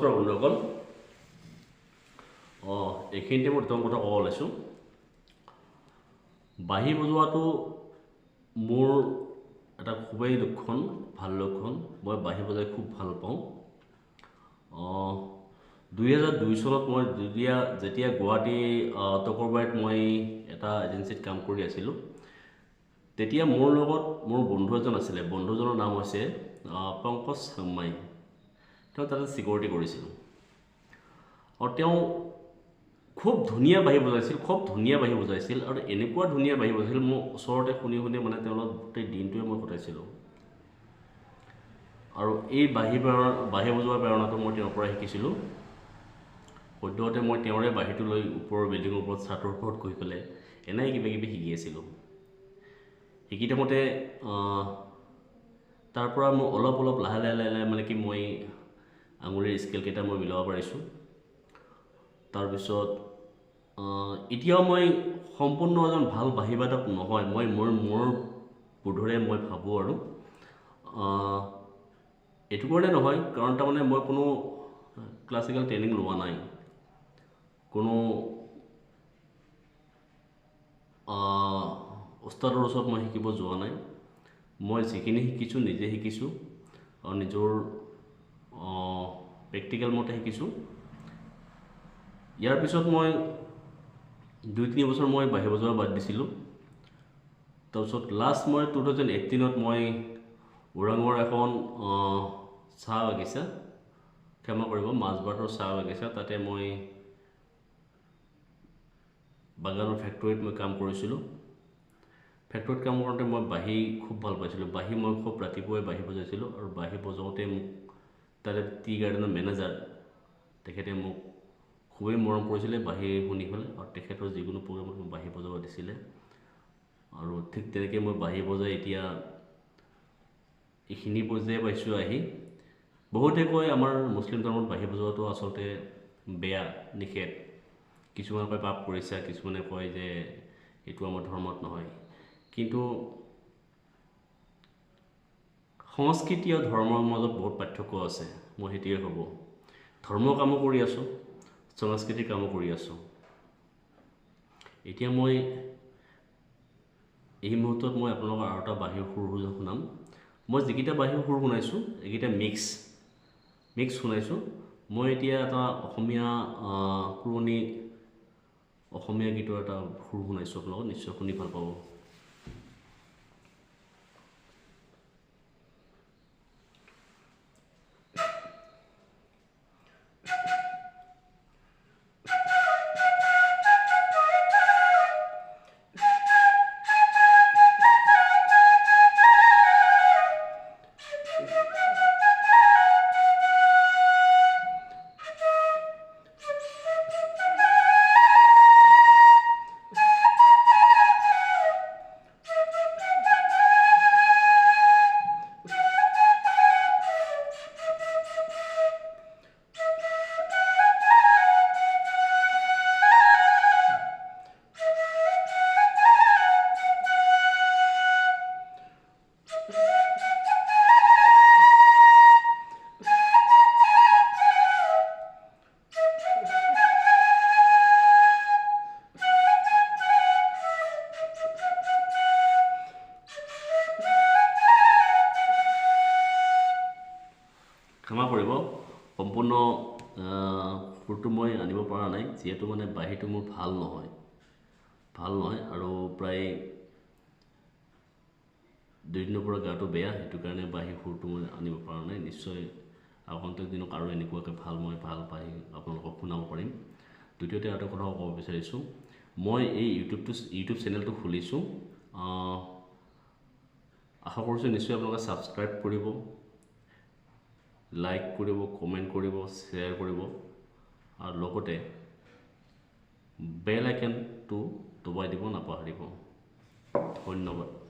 নমস্কাৰ বন্ধুসকল এইখিনিতে মই দুটামান কথা ক'ব ওলাইছোঁ বাঁহী বজোৱাটো মোৰ এটা খুবেই ভাল লক্ষণ মই বাঁহী বজাই খুব ভাল পাওঁ 2002 চনত মই যেতিয়া গুৱাহাটী টকৰবাৰীত মই এটা এজেন্সিত কাম কৰি আছিলোঁ তেতিয়া মোৰ লগত মোৰ বন্ধু এজন আছিলে বন্ধুজনৰ নাম হৈছে পংকজ শৰ্মাই তেওঁ তাতে সিকিউৰিটি কৰিছিল আৰু তেওঁ খুব ধুনীয়া বাঁহী বজাইছিল আৰু এনেকুৱা ধুনীয়া বাঁহী বজাইছিল মই ওচৰতে শুনি মানে তেওঁৰ লগত গোটেই দিনটোৱে মই কটাইছিলোঁ আৰু এই বাঁহী বজোৱাৰ প্ৰেৰণাটো মই তেওঁৰ পৰা শিকিছিলোঁ সদ্যহতে মই তেওঁৰে বাঁহীটো লৈ ওপৰৰ বিল্ডিঙৰ ওপৰত ছাতৰ ওপৰত গৈ পেলাই এনেই কিবা শিকি আছিলোঁ শিকি থাকোঁতে তাৰ পৰা মই অলপ লাহে মানে কি মই আঙুলিৰ স্কেলকেইটা মই মিলাব পাৰিছোঁ তাৰপিছত এতিয়াও মই সম্পূৰ্ণ এজন ভাল বাঁহীবাদক নহয় মই মোৰ বোধৰে মই ভাবোঁ আৰু এইটো কাৰণে নহয় কাৰণ তাৰমানে মই কোনো ক্লাছিকেল ট্ৰেইনিং লোৱা নাই কোনো ওস্তাদৰ ওচৰত মই শিকিব যোৱা নাই মই যিখিনি শিকিছোঁ নিজে শিকিছোঁ আৰু নিজৰ প্ৰেক্টিকেল মতে শিকিছোঁ ইয়াৰ পিছত মই 2-3 বছৰ মই বাঁহী বজোৱা বাদ দিছিলোঁ তাৰপিছত লাষ্ট মই 2018ত মই ওৰাঙৰ এখন চাহ বাগিচা ক্ষমা কৰিব মাজবাটৰ চাহ বাগিচা তাতে মই বাগানৰ ফেক্টৰীত মই কাম কৰিছিলোঁ ফেক্টৰীত কাম কৰোঁতে মই বাঁহী খুব ভাল পাইছিলোঁ বাঁহী মই খুব ৰাতিপুৱাই বাঁহী বজাইছিলোঁ আৰু বাঁহী বজাওঁতে মোক তাতে টি গাৰ্ডেনৰ মেনেজাৰ তেখেতে মোক খুবেই মৰম কৰিছিলে বাঁহী শুনি পেলাই আৰু তেখেতৰ যিকোনো প্ৰগ্ৰামত মই বাঁহী বজাব দিছিলে আৰু ঠিক তেনেকৈ মই বাঁহী বজাই এতিয়া এইখিনি পৰ্যায়ে পাইছোঁ আহি বহুতে কয় আমাৰ মুছলিম ধৰ্মত বাঁহী বজোৱাটো আচলতে বেয়া নিষেধ কিছুমানে কয় পাপ কৰিছে কিছুমানে কয় যে এইটো আমাৰ ধৰ্মত নহয় কিন্তু সংস্কৃতি আৰু ধৰ্মৰ মাজত বহুত পাৰ্থক্য আছে মই সেইটোৱে ভাবোঁ ধৰ্ম কামো কৰি আছোঁ সংস্কৃতিৰ কামো কৰি আছোঁ এতিয়া মই এই মুহূৰ্তত মই আপোনালোকৰ আৰু এটা বাঁহীৰ সুৰ শুনাম মই যিকেইটা বাঁহীৰ সুৰ শুনাইছোঁ এইকেইটা মিক্স শুনাইছোঁ মই এতিয়া এটা অসমীয়া পুৰণি অসমীয়া গীতৰ এটা সুৰ শুনাইছোঁ আপোনালোকক নিশ্চয় শুনি ভাল পাব ক্ষমা কৰিব সম্পূৰ্ণ সুৰটো মই আনিব পৰা নাই যিহেতু মানে বাঁহীটো মোৰ ভাল নহয় আৰু প্ৰায় 2 দিনৰ পৰা গাটো বেয়া সেইটো কাৰণে বাঁহী সুৰটো মই আনিব পৰা নাই নিশ্চয় আগন্তুক দিনক আৰু এনেকুৱাকৈ মই ভাল বাঁহী আপোনালোকক শুনাব পাৰিম দ্বিতীয়তে আৰু এটা কথা ক'ব বিচাৰিছোঁ মই এই ইউটিউব চেনেলটো খুলিছোঁ আশা কৰিছোঁ নিশ্চয় আপোনালোকে ছাবস্ক্ৰাইব কৰিব লাইক কৰিব কমেণ্ট কৰিব শ্বেয়াৰ কৰিব আৰু লগতে বেল আইকনটো দবাই দিব নাপাহৰিব ধন্যবাদ